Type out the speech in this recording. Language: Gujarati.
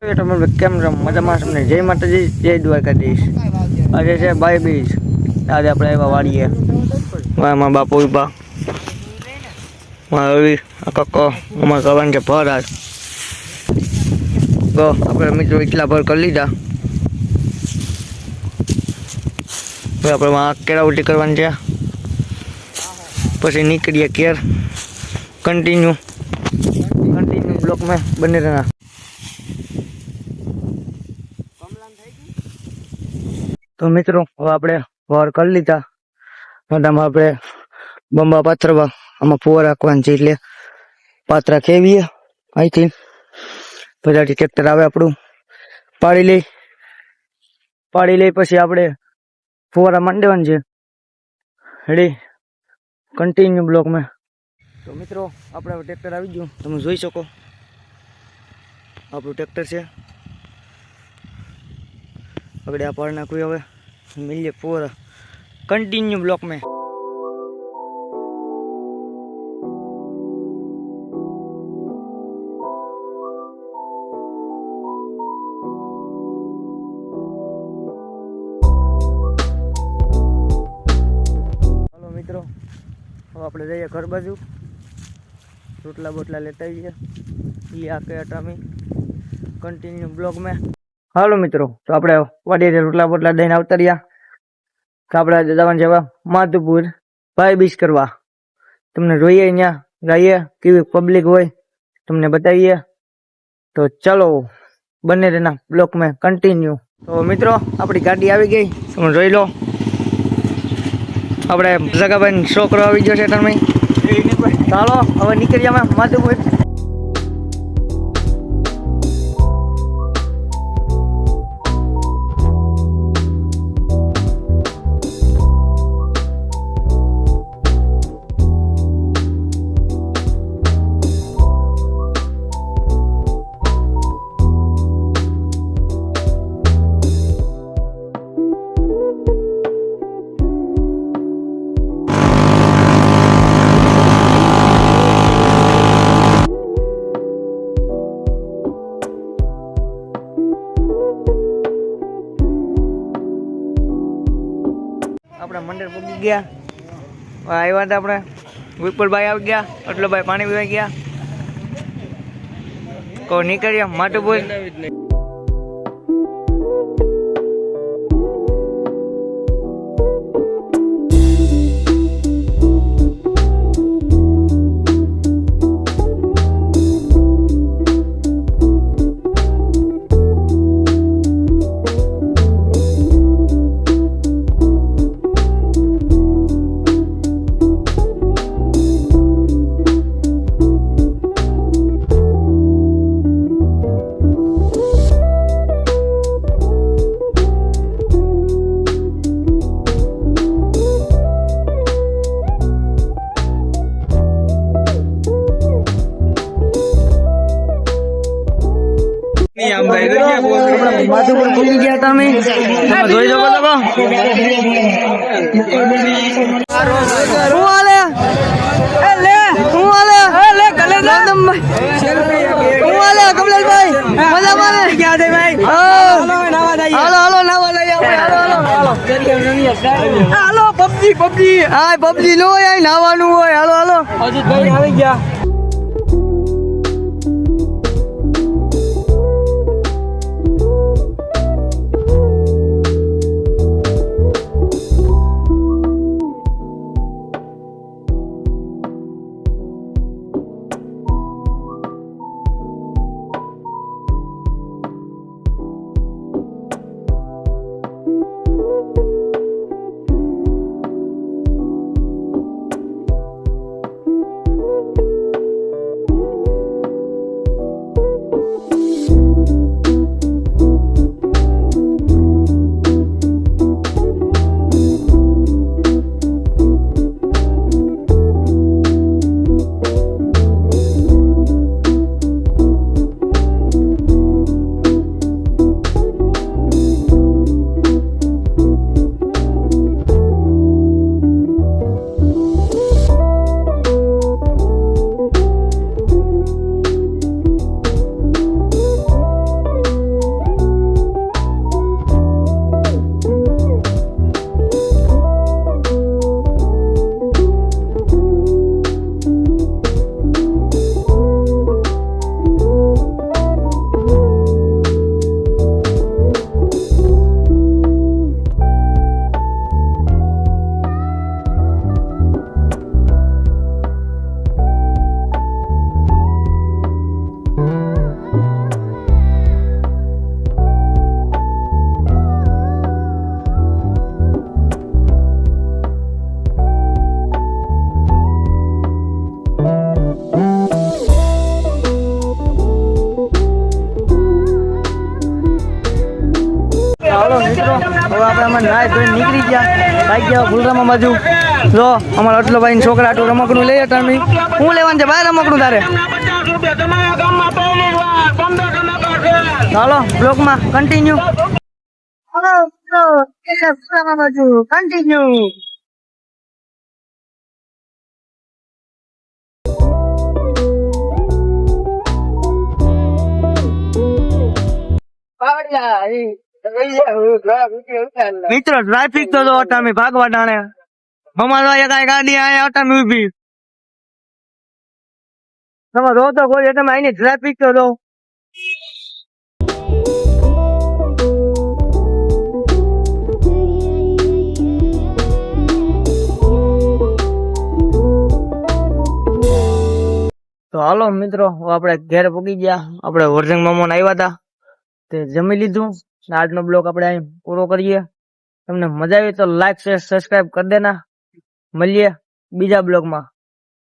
તમે કેમ છો? મજામાં તમને જય માતાજી, જય દ્વારકાધીશ. આજે છે બાઈ બીજ. આજે આપણે આવ્યા વાડીએ. મારા બાપુ ઉભા, મારા રવિ કાકો, અમારા કવાન છે ફરાજ. તો આપણે મિત્રો એટલા ભર કરી લીધા. હવે આપણે કેળાવટી કરવાની છે. પછી નીકળીએ કેર. કન્ટિન્યુ બ્લોક में बने रहना. તો મિત્રો હવે આપણે વાર કરી લીધા. આમાં આપણે બંબા પાથરવા, આમાં ફુવા રાખવાનું છે એટલે પાત્રા ખેવીએ અહીંથી. પછી ટ્રેક્ટર આવે આપણું, પાડી લઈ પછી આપણે ફુવારા માંડવાનું છે. રેડી, કન્ટિન્યુ બ્લોક में. તો મિત્રો આપણે ટ્રેક્ટર આવી ગયું, તમે જોઈ શકો. આપણું ટ્રેક્ટર છે. આગળ આ પાડ નાખ્યું. હવે મિલીએ ફુવારા. કન્ટિન્યુ બ્લોક में. હાલો મિત્રો, હવે આપણે જઈએ ઘર બાજુ. રોટલા બોટલા લેતા આવીએ. એ આ કે અટામી કન્ટિન્યુ બ્લોક में. હાલો મિત્રો, તો આપણે વાડીએ રોટલા બોટલા દઈને આવતા રહ્યા. તો આપણે જવાનું છે માધુપુર ભાઈ બીજ કરવા. તમને જોઈએ અહીંયા જઈએ કેવી પબ્લિક હોય તમને બતાવીએ. તો ચલો બંને તેના બ્લોક में કન્ટિન્યુ. તો મિત્રો આપણી ગાડી આવી ગઈ, તમે જોઈ લો. આપણે જગાભાઈ છોકરો આવી ગયો છે. તમે ચાલો હવે નીકળીએ અમે માધુપુર. આપણે મંદિર પૂગી ગયા. આવ્યા હતા આપણે. વિપુલભાઈ આવી ગયા, અટલોભાઈ પાણી પીવા ગયા. તો નીકળ્યા માધુપુર. માધુપુર પૂગી ગયા તમે જોઈ શકો છો. શું હાલે? એ લે શું હાલે? એ લે ગલે રામભાઈ શું હાલે? કમલેશભાઈ મજામાં ને? ક્યાં છે ભાઈ? હાલો હાલો નાવા લઈ આપણે. હાલો પબજી. હા પબજી નો હોય, નાવાનું હોય. હાલો હાલો અજીતભાઈ આવી ગયા. હાલો મિત્રો, હવે આપણે આમાં નાય ધોઈને નીકળી ગયા, ભાઈ ગયા ગુલરામા બાજુ. જો અમારા અટલો ભાઈ છોકરા આટલું રમકડું લઈએ ટાઈમ. શું લેવાનું છે ભાઈ રમકડું તારે? હાલો બ્લોગમાં કન્ટિન્યુ. કન્ટિન્યુ. મિત્રો ટ્રાફિક તો જો અટામી ભાગવા ટાણે અમારો કઈ ગાડી આયા અટામી ઉભી. તમે જો તો કોઈ તમે આની ટ્રાફિક તો જો. તો હાલો મિત્રો, આપણે ઘેર પૂગી ગયા. આપણે વર્જંગ મામોને આવ્યા હતા, તે જમી લીધું. આજનો બ્લોગ આપણે અહીં પૂરો કરીએ. તમને મજા આવી તો લાઈક શેર સબસ્ક્રાઇબ કરી દેના. મળીએ બીજા બ્લોગમાં.